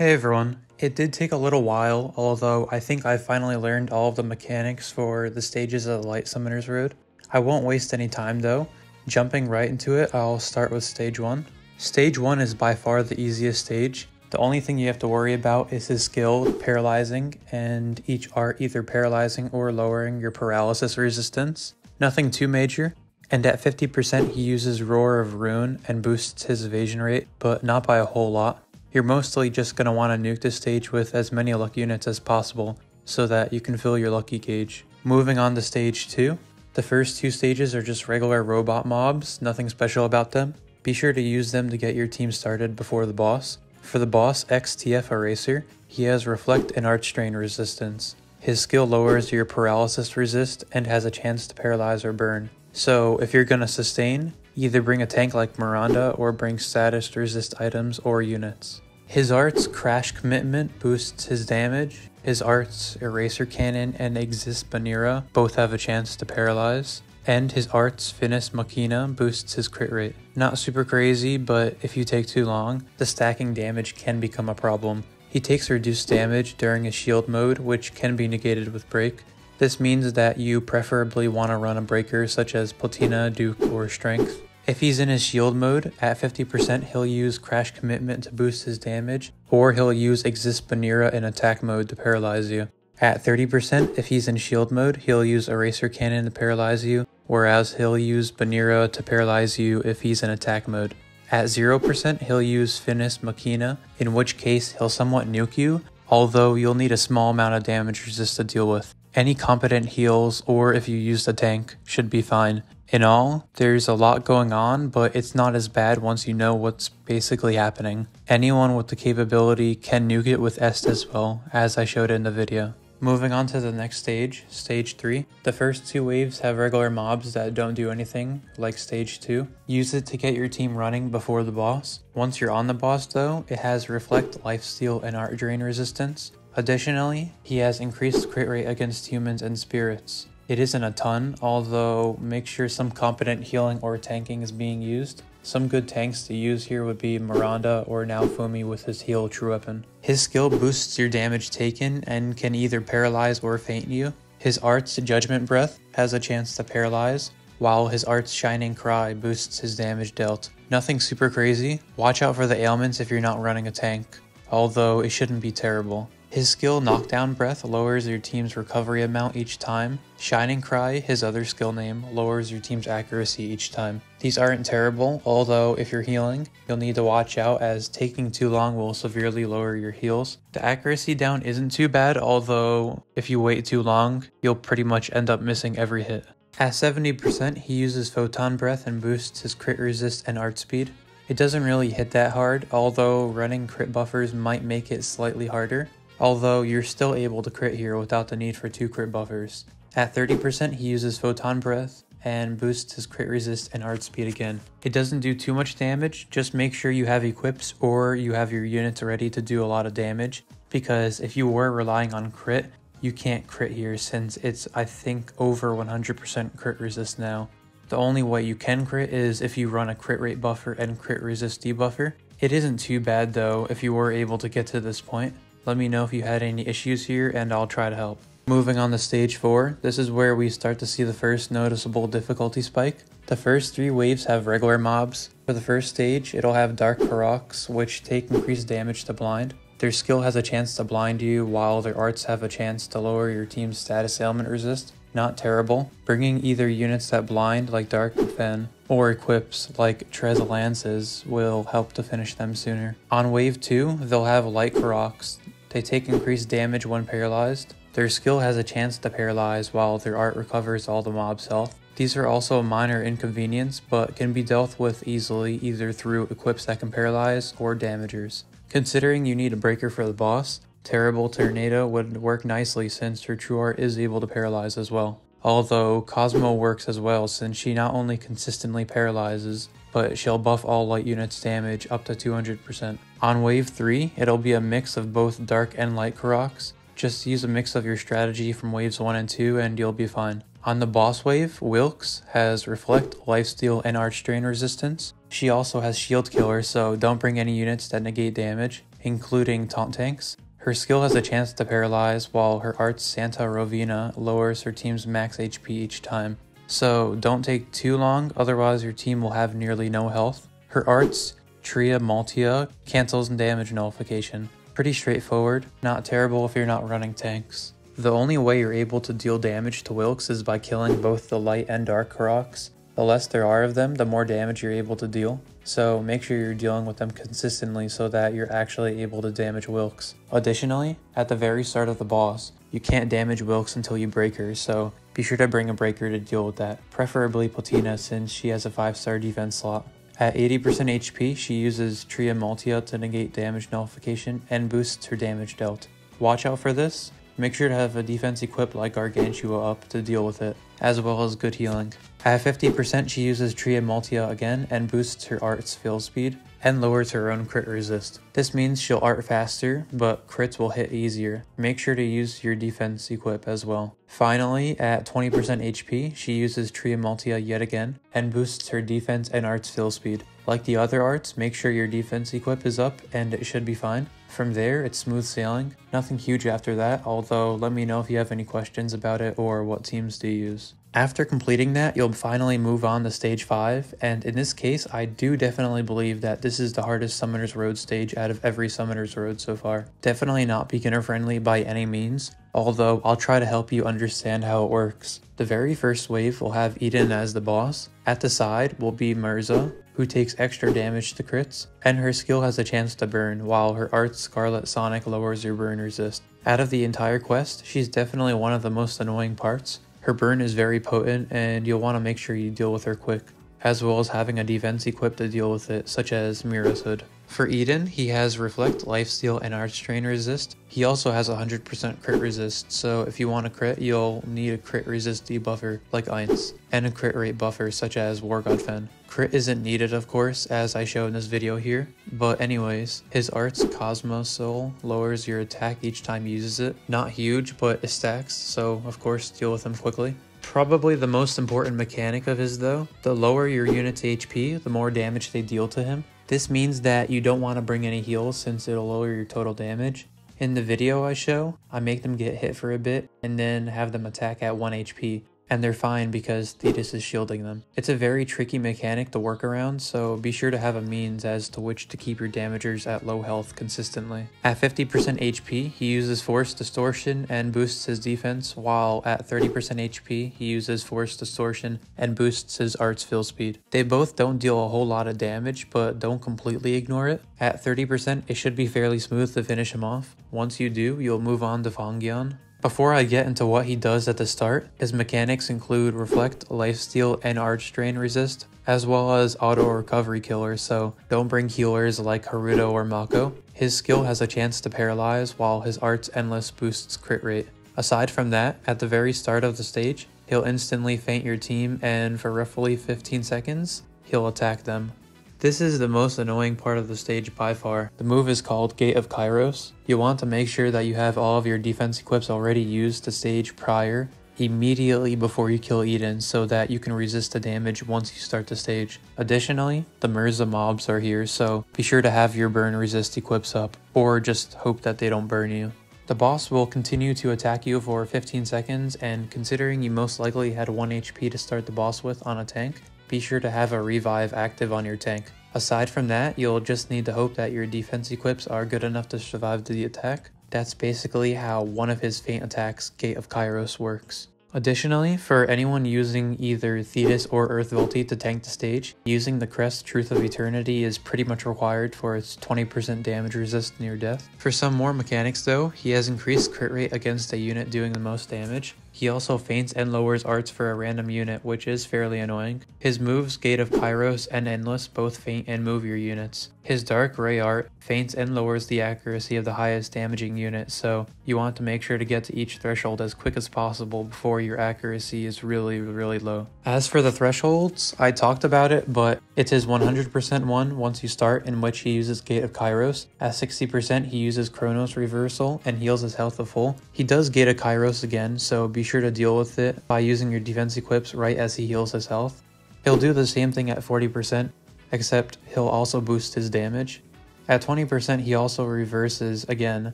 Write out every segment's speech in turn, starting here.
Hey everyone, it did take a little while, although I think I finally learned all of the mechanics for the stages of the Light Summoner's Road. I won't waste any time though. Jumping right into it, I'll start with Stage 1. Stage 1 is by far the easiest stage. The only thing you have to worry about is his skill, Paralyzing, and each art either paralyzing or lowering your paralysis resistance. Nothing too major. And at 50% he uses Roar of Ruin and boosts his evasion rate, but not by a whole lot. You're mostly just going to want to nuke this stage with as many luck units as possible so that you can fill your lucky gauge. Moving on to Stage 2. The first two stages are just regular robot mobs, nothing special about them. Be sure to use them to get your team started before the boss. For the boss, XTF Eraser, he has Reflect and Arch Drain resistance. His skill lowers your paralysis resist and has a chance to paralyze or burn. So if you're going to sustain, either bring a tank like Miranda or bring status resist items or units. His arts Crash Commitment boosts his damage. His arts Eraser Cannon and Exist Banira both have a chance to paralyze. And his arts Finis Machina boosts his crit rate. Not super crazy, but if you take too long, the stacking damage can become a problem. He takes reduced damage during his shield mode, which can be negated with break. This means that you preferably want to run a breaker such as Platina, Duke, or Strength. If he's in his shield mode, at 50% he'll use Crash Commitment to boost his damage, or he'll use Exist Banira in attack mode to paralyze you. At 30%, if he's in shield mode, he'll use Eraser Cannon to paralyze you, whereas he'll use Banira to paralyze you if he's in attack mode. At 0%, he'll use Finis Machina, in which case he'll somewhat nuke you, although you'll need a small amount of damage resist to deal with. Any competent heals, or if you use the tank, should be fine. In all, there's a lot going on, but it's not as bad once you know what's basically happening. Anyone with the capability can nuke it with Est as well, as I showed in the video. Moving on to the next stage, Stage 3. The first two waves have regular mobs that don't do anything, like Stage 2. Use it to get your team running before the boss. Once you're on the boss though, it has Reflect, Lifesteal, and Art Drain resistance. Additionally, he has increased crit rate against humans and spirits. It isn't a ton, although make sure some competent healing or tanking is being used. Some good tanks to use here would be Miranda or Naofumi with his heal true weapon. His skill boosts your damage taken and can either paralyze or faint you. His art's Judgment Breath has a chance to paralyze, while his art's Shining Cry boosts his damage dealt. Nothing super crazy. Watch out for the ailments if you're not running a tank, although it shouldn't be terrible. His skill Knockdown Breath lowers your team's recovery amount each time. Shining Cry, his other skill name, lowers your team's accuracy each time. These aren't terrible, although if you're healing, you'll need to watch out as taking too long will severely lower your heals. The accuracy down isn't too bad, although if you wait too long, you'll pretty much end up missing every hit. At 70%, he uses Photon Breath and boosts his crit resist and art speed. It doesn't really hit that hard, although running crit buffers might make it slightly harder. Although you're still able to crit here without the need for 2 crit buffers. At 30% he uses Photon Breath and boosts his crit resist and art speed again. It doesn't do too much damage, just make sure you have equips or you have your units ready to do a lot of damage, because if you were relying on crit, you can't crit here since it's I think over 100% crit resist now. The only way you can crit is if you run a crit rate buffer and crit resist debuffer. It isn't too bad though if you were able to get to this point. Let me know if you had any issues here and I'll try to help. Moving on to Stage 4, this is where we start to see the first noticeable difficulty spike. The first 3 waves have regular mobs. For the first stage, it'll have Dark Karoks, which take increased damage to blind. Their skill has a chance to blind you, while their arts have a chance to lower your team's status ailment resist. Not terrible. Bringing either units that blind like Dark Fen or equips like Trez Lances will help to finish them sooner. On wave 2, they'll have Light Karoks. They take increased damage when paralyzed. Their skill has a chance to paralyze while their art recovers all the mob's health. These are also a minor inconvenience, but can be dealt with easily either through equips that can paralyze or damagers. Considering you need a breaker for the boss, Terrible Tornado would work nicely since her true art is able to paralyze as well. Although Cosmo works as well since she not only consistently paralyzes, but she'll buff all light units damage up to 200%. On wave 3, it'll be a mix of both dark and light Karoks. Just use a mix of your strategy from waves 1 and 2 and you'll be fine. On the boss wave, Wilkes has Reflect, Lifesteal, and Arch Drain resistance. She also has Shield Killer, so don't bring any units that negate damage. including taunt tanks. Her skill has a chance to paralyze, while her art's Santa Rovina lowers her team's max HP each time. So don't take too long, otherwise your team will have nearly no health. Her art's Tria Maltia cancels damage nullification. Pretty straightforward, not terrible if you're not running tanks. The only way you're able to deal damage to Wilkes is by killing both the light and dark Karoks. The less there are of them, the more damage you're able to deal. So make sure you're dealing with them consistently so that you're actually able to damage Wilkes. Additionally, at the very start of the boss, you can't damage Wilkes until you break her, so be sure to bring a breaker to deal with that. Preferably Platina since she has a 5-star defense slot. At 80% HP, she uses Tria Maltia to negate damage nullification and boosts her damage dealt. Watch out for this. Make sure to have a defense equipped like Gargantua up to deal with it, as well as good healing. At 50% she uses Tria Maltia again and boosts her art's fill speed and lowers her own crit resist. This means she'll art faster, but crits will hit easier. Make sure to use your defense equip as well. Finally, at 20% HP, she uses Tria Maltia yet again and boosts her defense and art's fill speed. Like the other arts, make sure your defense equip is up and it should be fine. From there, it's smooth sailing. Nothing huge after that, although let me know if you have any questions about it or what teams to use. After completing that, you'll finally move on to stage 5, and in this case, I do definitely believe that this is the hardest Summoner's Road stage out of every Summoner's Road so far. Definitely not beginner friendly by any means, although I'll try to help you understand how it works. The very first wave will have Eden as the boss. At the side will be Mirza, who takes extra damage to crits, and her skill has a chance to burn, while her art's Scarlet Sonic lowers your burn resist. Out of the entire quest, she's definitely one of the most annoying parts. Her burn is very potent and you'll want to make sure you deal with her quick, as well as having a defense equipped to deal with it, such as Mira's Hood. For Eden, he has Reflect, Lifesteal, and Arch Strain resist. He also has 100% crit resist, so if you want to crit, you'll need a crit resist debuffer like Ainz, and a crit rate buffer such as War God Fen. Crit isn't needed of course, as I show in this video here, but anyways, his art's Cosmos Soul lowers your attack each time he uses it. Not huge, but it stacks, so of course deal with him quickly. Probably the most important mechanic of his though, the lower your unit's HP, the more damage they deal to him. This means that you don't want to bring any heals since it'll lower your total damage. In the video I show, I make them get hit for a bit and then have them attack at 1 HP. And they're fine because Thetis is shielding them. It's a very tricky mechanic to work around, so be sure to have a means as to which to keep your damagers at low health consistently. At 50% HP, he uses Force Distortion and boosts his defense, while at 30% HP, he uses Force Distortion and boosts his art's fill speed. They both don't deal a whole lot of damage, but don't completely ignore it. At 30%, it should be fairly smooth to finish him off. Once you do, you'll move on to Fangyan. Before I get into what he does at the start, his mechanics include Reflect, Lifesteal, and Arch Strain resist, as well as auto recovery killers, so don't bring healers like Haruto or Mako. His skill has a chance to paralyze, while his art's Endless boosts crit rate. Aside from that, at the very start of the stage, he'll instantly feint your team and for roughly 15 seconds, he'll attack them. This is the most annoying part of the stage by far. The move is called Gate of Kairos. You want to make sure that you have all of your defense equips already used to stage prior, immediately before you kill Eden, so that you can resist the damage once you start the stage. Additionally, the Mirza mobs are here, so be sure to have your burn resist equips up, or just hope that they don't burn you. The boss will continue to attack you for 15 seconds, and considering you most likely had 1 HP to start the boss with on a tank, be sure to have a revive active on your tank. Aside from that, you'll just need to hope that your defense equips are good enough to survive the attack. That's basically how one of his feint attacks, Gate of Kairos, works. Additionally, for anyone using either Thetis or Earth Velti to tank the stage, using the crest Truth of Eternity is pretty much required for its 20% damage resist near death. For some more mechanics though, he has increased crit rate against a unit doing the most damage. He also feints and lowers arts for a random unit, which is fairly annoying. His moves, Gate of Kairos and Endless, both feint and move your units. His Dark Ray art feints and lowers the accuracy of the highest damaging unit, so you want to make sure to get to each threshold as quick as possible before your accuracy is really low. As for the thresholds, I talked about it, but it's his 100% one once you start, in which he uses Gate of Kairos. At 60% he uses Chronos Reversal and heals his health to full. He does Gate of Kairos again, so be sure to deal with it by using your defense equips right as he heals his health. He'll do the same thing at 40%, except he'll also boost his damage. At 20% he also reverses again,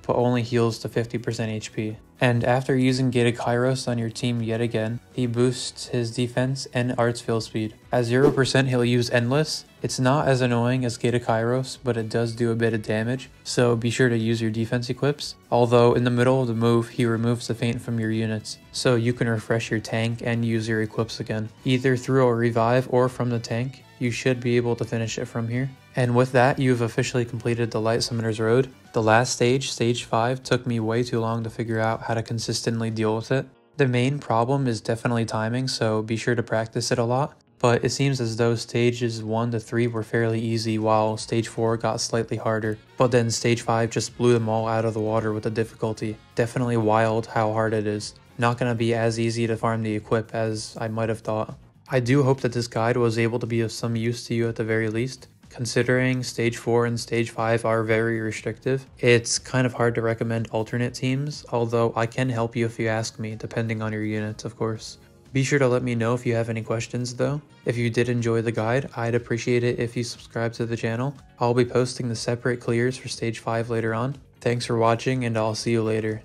but only heals to 50% HP. And after using Gated Kairos on your team yet again, he boosts his defense and arts field speed. At 0% he'll use Endless. It's not as annoying as Gated Kairos, but it does do a bit of damage, so be sure to use your defense equips. Although in the middle of the move, he removes the feint from your units, so you can refresh your tank and use your equips again. Either through a revive or from the tank, you should be able to finish it from here. And with that, you've officially completed the Light Summoner's Road. The last stage, Stage 5, took me way too long to figure out how to consistently deal with it. The main problem is definitely timing, so be sure to practice it a lot. But it seems as though stages 1 to 3 were fairly easy, while stage 4 got slightly harder. But then stage 5 just blew them all out of the water with the difficulty. Definitely wild how hard it is. Not gonna be as easy to farm the equip as I might have thought. I do hope that this guide was able to be of some use to you at the very least. Considering stage 4 and stage 5 are very restrictive, it's kind of hard to recommend alternate teams, although I can help you if you ask me, depending on your units of course. Be sure to let me know if you have any questions though. If you did enjoy the guide, I'd appreciate it if you subscribe to the channel. I'll be posting the separate clears for stage 5 later on. Thanks for watching and I'll see you later.